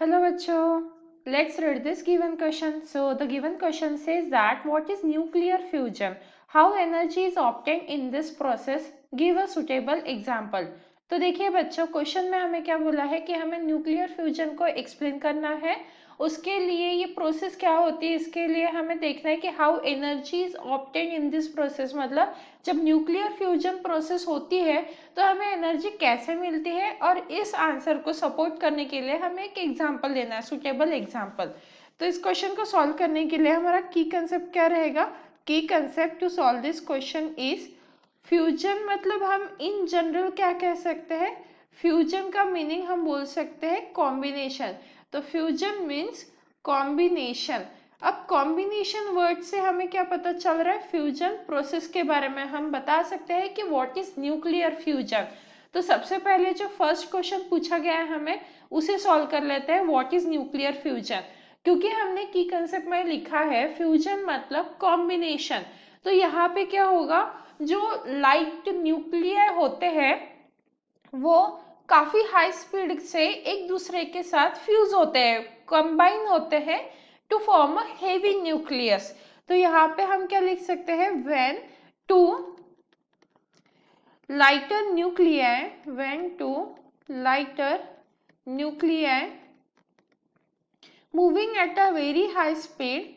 Hello बच्चों, let's read this given question. So the given question says that what is nuclear fusion? How energy is obtained in this process? Give a suitable example. तो देखिए बच्चों, question में हमें क्या बोला है कि हमें न्यूक्लियर फ्यूजन को एक्सप्लेन करना है। उसके लिए ये प्रोसेस क्या होती है, इसके लिए हमें देखना है कि how energy is obtain in this process. मतलब जब न्यूक्लियर फ्यूजन प्रोसेस होती है तो हमें एनर्जी कैसे मिलती है, और इस आंसर को सपोर्ट करने के लिए हमें एक एग्जांपल लेना है, सुटेबल एग्जांपल। तो इस क्वेश्चन को सॉल्व करने के लिए हमारा की कंसेप्ट क्या रहेगा? Key concept to solve this question is fusion. मतलब हम इन जनरल क्या कह सकते हैं, फ्यूजन का मीनिंग हम बोल सकते हैं कॉम्बिनेशन। तो फ्यूजन मीन्स कॉम्बिनेशन। अब कॉम्बिनेशन वर्ड से हमें क्या पता चल रहा है, फ्यूजन प्रोसेस के बारे में हम बता सकते हैं कि व्हाट इज न्यूक्लियर फ्यूजन। तो सबसे पहले जो फर्स्ट क्वेश्चन पूछा गया है हमें उसे सॉल्व कर लेते हैं, व्हाट इज न्यूक्लियर फ्यूजन। क्योंकि हमने की कंसेप्ट में लिखा है फ्यूजन मतलब कॉम्बिनेशन, तो यहाँ पे क्या होगा, जो लाइट न्यूक्लियर होते हैं वो काफी हाई स्पीड से एक दूसरे के साथ फ्यूज होते हैं, कंबाइन होते हैं to form a heavy nucleus. तो यहाँ पे हम क्या लिख सकते हैं, when two lighter nuclei when two lighter nuclei moving at a very high speed,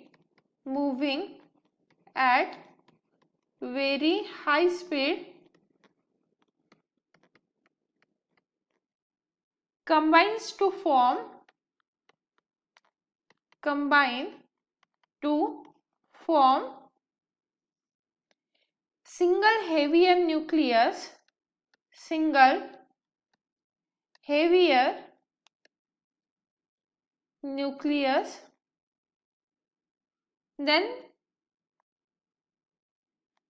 moving at very high speed, combines to form, combine to form single heavier nucleus, single heavier nucleus, then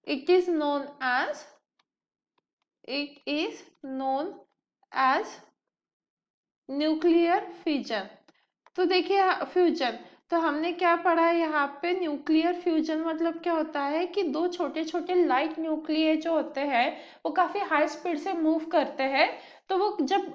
it is known as, it is known as nuclear fusion. तो देखिए fusion, तो हमने क्या पढ़ा है यहाँ पे, nuclear fusion मतलब क्या होता है कि दो छोटे छोटे लाइट न्यूक्लियर जो होते हैं वो काफी हाई स्पीड से मूव करते हैं, तो वो जब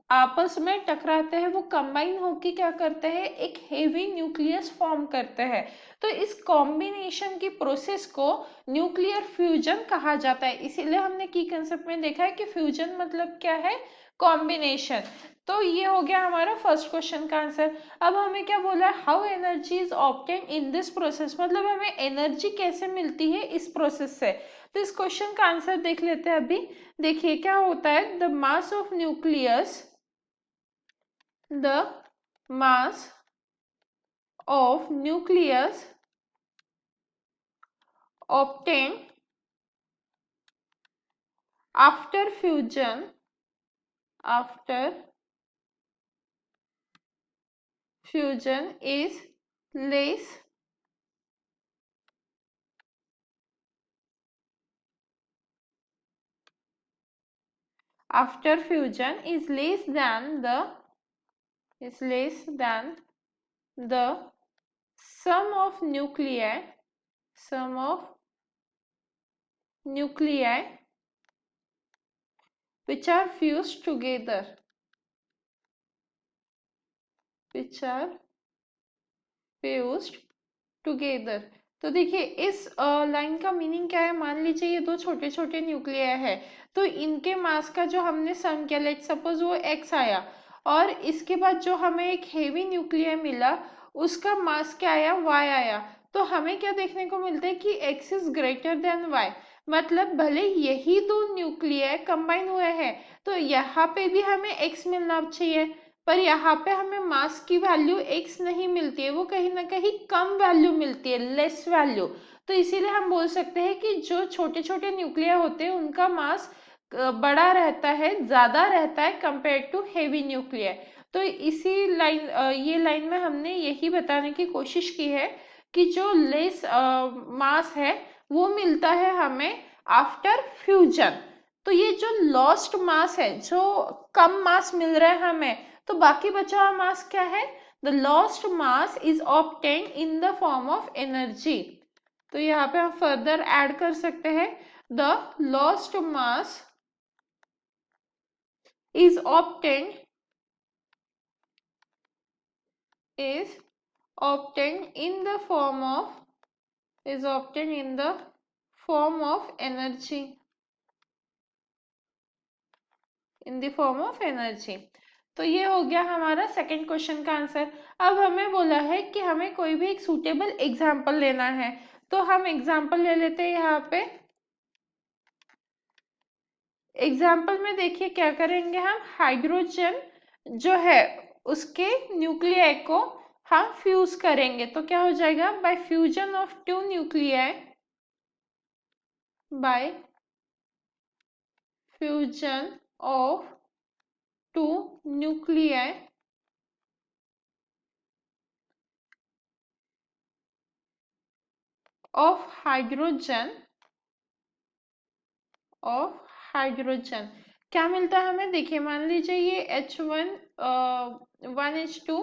आपस में टकराते हैं वो कंबाइन होकर क्या करते हैं, एक हेवी न्यूक्लियस फॉर्म करते हैं। तो इस कॉम्बिनेशन की प्रोसेस को न्यूक्लियर फ्यूजन कहा जाता है। इसीलिए हमने की कंसेप्ट में देखा है कि फ्यूजन मतलब क्या है, कॉम्बिनेशन। तो ये हो गया हमारा फर्स्ट क्वेश्चन का आंसर। अब हमें क्या बोला है, how energy is obtain in this process, मतलब हमें एनर्जी कैसे मिलती है इस प्रोसेस से। तो इस क्वेश्चन का आंसर देख लेते हैं अभी। देखिए क्या होता है, the mass of nucleus, the mass of nucleus obtained after fusion, after fusion is less, after fusion is less than the, is less than the sum of nuclei, sum of nuclei which are fused together, which are fused together। तो देखिए इस line का meaning क्या है, मान लीजिए ये दो छोटे छोटे न्यूक्लियर है, तो इनके मास का जो हमने सम किया, लेट सपोज वो x आया, और इसके बाद जो हमें एक हेवी न्यूक्लियर मिला उसका मास क्या आया, y आया। तो हमें क्या देखने को मिलता है कि x is greater than y। मतलब भले यही दो न्यूक्लियर कंबाइन हुए हैं तो यहाँ पे भी हमें x मिलना चाहिए, पर यहाँ पे हमें मास की वैल्यू x नहीं मिलती है, वो कहीं ना कहीं कम वैल्यू मिलती है, लेस वैल्यू। तो इसीलिए हम बोल सकते हैं कि जो छोटे छोटे न्यूक्लियर होते हैं उनका मास बड़ा रहता है, ज्यादा रहता है कंपेयर टू हेवी न्यूक्लियर। तो इसी लाइन, ये लाइन में हमने यही बताने की कोशिश की है कि जो लेस मास है वो मिलता है हमें आफ्टर फ्यूजन। तो ये जो लॉस्ट मास है, जो कम मास मिल रहा है हमें, तो बाकी बचा हुआ मास क्या है, the lost mass is obtain in the form of energy. तो यहाँ पे हम फर्दर ऐड कर सकते हैं, the lost mass is obtain is obtained in the form of energy, in the form of energy. तो ये हो गया हमारा सेकंड क्वेश्चन का आंसर। अब हमें बोला है कि हमें कोई भी एक सूटेबल एग्जाम्पल लेना है, तो हम एग्जाम्पल ले लेते हैं यहाँ पे। एग्जाम्पल में देखिए क्या करेंगे, हम हाइड्रोजन जो है उसके न्यूक्लियाई को हम फ्यूज करेंगे, तो क्या हो जाएगा, bye fusion of two nuclei, bye fusion of two nuclei of hydrogen क्या मिलता है हमें, देखिए मान लीजिए ये H1 1H2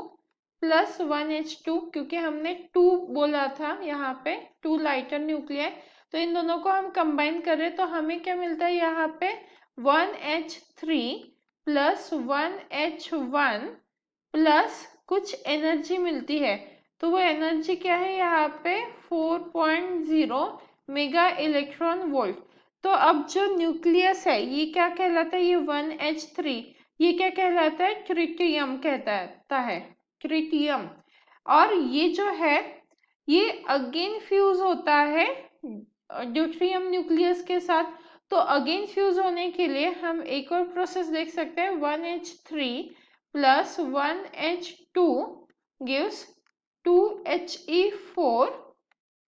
प्लस 1H2, क्योंकि हमने 2 बोला था यहाँ पे, 2 लाइटर न्यूक्लियाई, तो इन दोनों को हम कंबाइन करें तो हमें क्या मिलता है यहाँ पे 1H3 प्लस 1H1 प्लस कुछ एनर्जी मिलती है, तो वो एनर्जी क्या है यहाँ पे 4.0 मेगा इलेक्ट्रॉन वोल्ट। तो अब जो न्यूक्लियस है ये क्या कहलाता है, ये 1H3, ये क्या कहलाता है, ट्रिटियम कहता है, ट्रिटियम। और ये जो है ये अगेन फ्यूज होता है ड्यूट्रियम न्यूक्लियस के साथ। तो अगेन फ्यूज होने के लिए हम एक और प्रोसेस देख सकते हैं, 1H3 plus 1H2 gives 2He4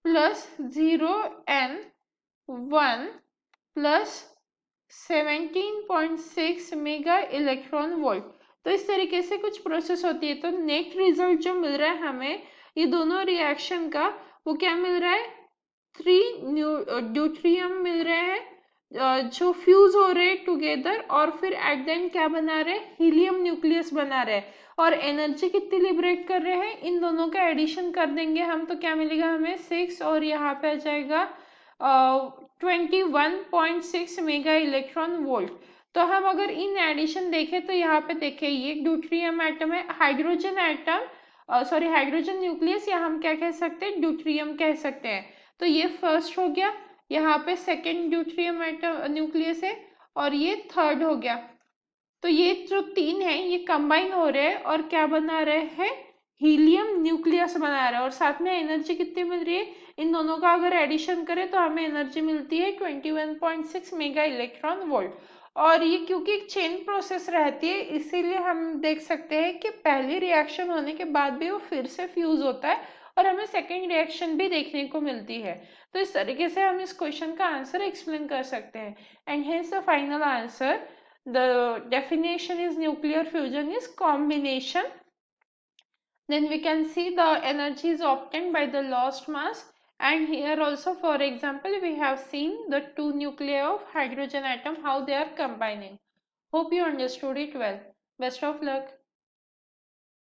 plus 0N1 plus 17.6 mega electron volt. तो इस तरीके से कुछ प्रोसेस होती है। तो नेट रिजल्ट जो मिल रहा है हमें ये दोनों रिएक्शन का, वो क्या मिल रहा है, 3 ड्यूट्रियम मिल रहे हैं जो फ्यूज हो रहे हैं टुगेदर, और फिर एट द एंड क्या बना रहे, हीलियम न्यूक्लियस बना रहे हैं, और एनर्जी कितनी लिबरेट कर रहे हैं, इन दोनों का एडिशन कर देंगे हम तो क्या मिलेगा हमें 6, और यहाँ पे आ जाएगा 21.6 मेगा इलेक्ट्रॉन वोल्ट। तो हम अगर इन एडिशन देखें तो यहाँ पे देखिए ये ड्यूट्रियम एटम है, hydrogen atom sorry hydrogen nucleus, या हम क्या कह सकते हैं, ड्यूट्रियम कह सकते हैं। तो ये फर्स्ट हो गया, यहाँ पे सेकेंड ड्यूट्रियम एटम न्यूक्लियस है, और ये थर्ड हो गया। तो ये जो 3 है ये कंबाइन हो रहे हैं और क्या बना रहे हैं, हीलियम न्यूक्लियस बना रहे हैं, और साथ में एनर्जी कितनी मिल रही है, इन दोनों का अगर एडिशन करें तो हमें एनर्जी मिलती है 21.6 मेगा इलेक्ट्रॉन वोल्ट। और ये क्योंकि एक चेन प्रोसेस रहती है इसीलिए हम देख सकते हैं कि पहली रिएक्शन होने के बाद भी वो फिर से फ्यूज होता है और हमें सेकेंड रिएक्शन भी देखने को मिलती है। तो इस तरीके से हम इस क्वेश्चन का आंसर एक्सप्लेन कर सकते हैं। And hence the final answer, the definition is nuclear fusion is combination. Then we can see the energy is obtained by the lost mass, and here also for example we have seen the 2 nuclei of hydrogen atom how they are combining. Hope you understood it well. Best of luck.